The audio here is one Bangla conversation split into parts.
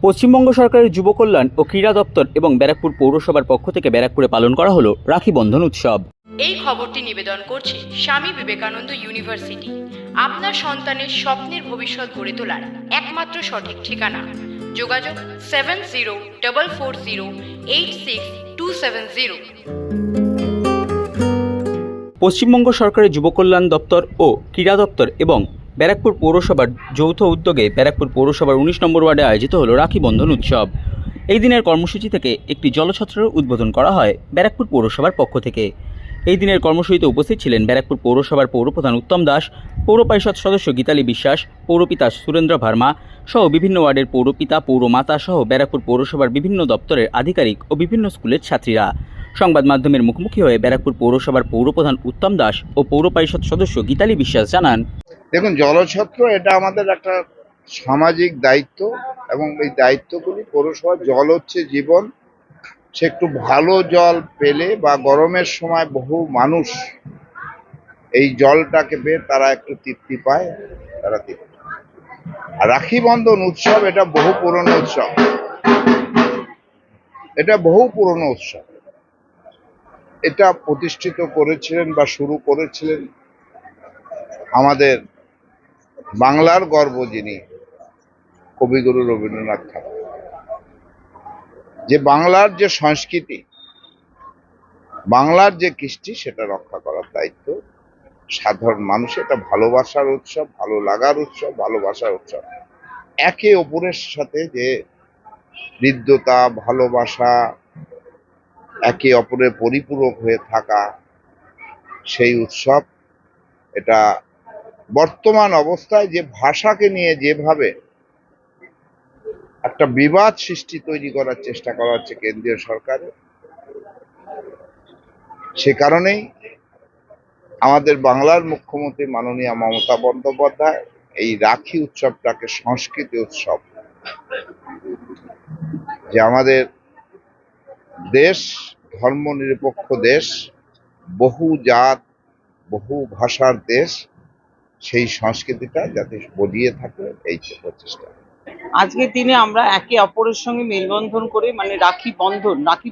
পশ্চিমবঙ্গ সরকারের যুব কল্যাণ ও ক্রীড়া দপ্তর এবং ব্যারাকপুর পৌরসভার পক্ষ থেকে ব্যারাকপুরে পালন করা হলো রাখি বন্ধন উৎসব। এই খবরটি নিবেদন করছে স্বামী বিবেকানন্দ ইউনিভার্সিটি, আপনার সন্তানের স্বপ্নের ভবিষ্যৎ গড়ে তোলার একমাত্র সঠিক ঠিকানা। যোগাযোগ 7044086270। পশ্চিমবঙ্গ সরকারের যুব কল্যাণ দপ্তর ও ক্রীড়া দপ্তর এবং ব্যারাকপুর পৌরসভার যৌথ উদ্যোগে ব্যারাকপুর পৌরসভার 19 নম্বর ওয়ার্ডে আয়োজিত হলো রাখি বন্ধন উৎসব। এই দিনের কর্মসূচি থেকে একটি জলছত্রের উদ্বোধন করা হয় ব্যারাকপুর পৌরসভার পক্ষ থেকে। এই দিনের কর্মসূচিতে উপস্থিত ছিলেন ব্যারাকপুর পৌরসভার পৌরপ্রধান উত্তম দাস, পৌর পরিষদ সদস্য গীতালি বিশ্বাস, পৌরপিতা সুরেন্দ্র ভার্মা সহ বিভিন্ন ওয়ার্ডের পৌরপিতা, পৌরমাতা সহ ব্যারাকপুর পৌরসভার বিভিন্ন দপ্তরের আধিকারিক ও বিভিন্ন স্কুলের ছাত্রীরা। সংবাদ মাধ্যমের মুখোমুখি হয়ে ব্যারাকপুর পৌরসভার পৌরপ্রধান উত্তম দাস ও পৌর পরিষদ সদস্য গীতালি বিশ্বাস জানান, দেখুন, জলছত্র এটা আমাদের একটা সামাজিক দায়িত্ব এবং এই দায়িত্বগুলি পৌরসভার জল হচ্ছে জীবন। সে একটু ভালো জল পেলে বা গরমের সময় বহু মানুষ এই জলটাকে পেয়ে তারা একটু তৃপ্তি পায়, তারা তৃপ্তি। আর রাখি বন্ধন উৎসব এটা বহু পুরনো উৎসব, এটা প্রতিষ্ঠিত করেছিলেন বা শুরু করেছিলেন আমাদের বাংলার গর্ব যিনি কবিগুরু রবীন্দ্রনাথ ঠাকুর। যে বাংলার যে সংস্কৃতি, বাংলার যে কৃষ্টি, সেটা রক্ষা করার দায়িত্ব সাধারণ মানুষের। এটা ভালোবাসার উৎসব, ভালো লাগার উৎসব, ভালোবাসার উৎসব। একে অপরের সাথে যে হৃদ্যতা, ভালোবাসা, একে অপরের পরিপূরক হয়ে থাকা, সেই উৎসব। এটা বর্তমান অবস্থায় যে ভাষাকে নিয়ে যেভাবে একটা বিবাদ সৃষ্টি তৈরি করার চেষ্টা করা হচ্ছে কেন্দ্রীয় সরকারের, সে কারণেই আমাদের বাংলার মুখ্যমন্ত্রী মাননীয় মমতা বন্দ্যোপাধ্যায় এই রাখি উৎসবটাকে সংস্কৃতি উৎসব, যে আমাদের দেশ ধর্মনিরপেক্ষ দেশ, বহু জাত বহু ভাষার দেশ, সেই সংস্কৃতিটা যাতে বজিয়ে থাকে এই প্রচেষ্টা। আজকের দিনে আমরা একে অপরের সঙ্গে মেলবন্ধন করে রাখি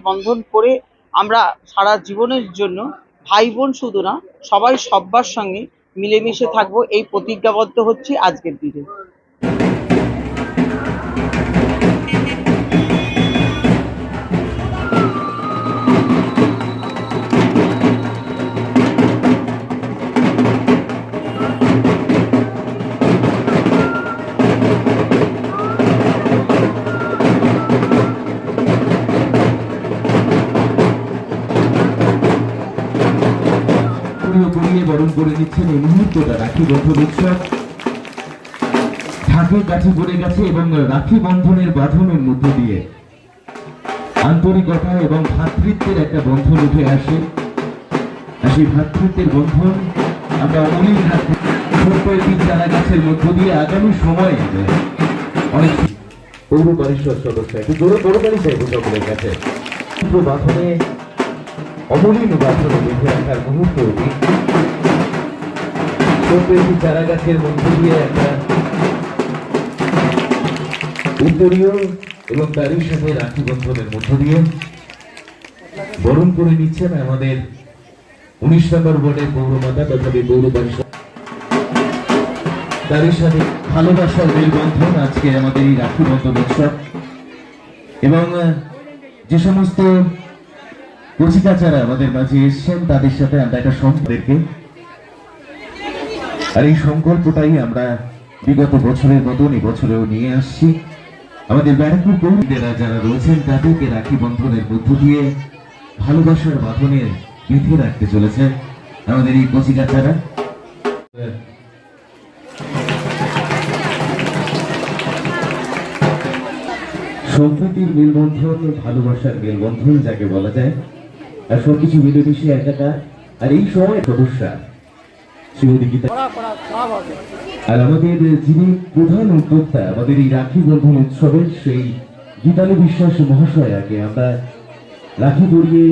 বন্ধন করে আমরা সারা জীবনের জন্য ভাই বোন শুধু না, সবাই সব্বার সঙ্গে মিলেমিশে থাকবো, এই প্রতিজ্ঞাবদ্ধ হচ্ছে আজকের দিনে। বরণ করে নিচ্ছেন এই মুহূর্তটা রাখি বন্ধন উৎসব। ঢাকের কাঠি পড়ে গেছে এবং রাখি বন্ধনের বাঁধনের মধ্য দিয়ে আন্তরিকতা এবং ভ্রাতৃত্বের একটা বন্ধন উঠে আসে। আর সেই ভ্রাতৃত্বের বন্ধন আমরা অমলিন রাখি ছোট্ট একটি চারা গাছের মধ্য দিয়ে আগামী সময়ে অনেক পৌর পরিষদ সদস্য একটু জোরে পৌরকালী চাইব সকলের কাছে বাঁধনে অমলিন বাঁধনে বেঁধে রাখার মুহূর্ত চারা গাছের মধ্যে দিয়ে একটা উত্তরীয় এবং তারই সাথে রাখি বন্ধনের মধ্য দিয়ে বরণ করে নিচ্ছেন আমাদের 19 নম্বর ওয়ার্ডের পৌরমাতা তথা পৌর পরিষদ। তারই সাথে ভালোবাসার মেলবন্ধন আজকে আমাদের এই রাখি বন্ধন উৎসব। এবং যে সমস্ত কচিকাচারা আমাদের মাঝে এসছেন তাদের সাথে আমরা একটা সম্পর্কে, আর এই সংকল্পটাই আমরা বিগত বছরের মতন এই বছরেও নিয়ে আসছি। আমাদের ব্যারাকপুর পৌরীরা যারা রয়েছেন তাদেরকে রাখি বন্ধনের মধ্য দিয়ে ভালোবাসার বাঁধনে বেঁধে রাখতে চলেছে আমাদের এই কচিকাচারা। সম্প্রীতির মেলবন্ধন, ভালোবাসার মেলবন্ধন যাকে বলা যায়, আর সবকিছু মিলেমিশে একাকার। আর এই সময় সদস্যা আর আমাদের যিনি প্রধান উদ্যোক্তা আমাদের এই রাখি বন্ধন উৎসবের, সেই গীতালি বিশ্বাস মহাশয়াকে আমরা রাখি পরিয়ে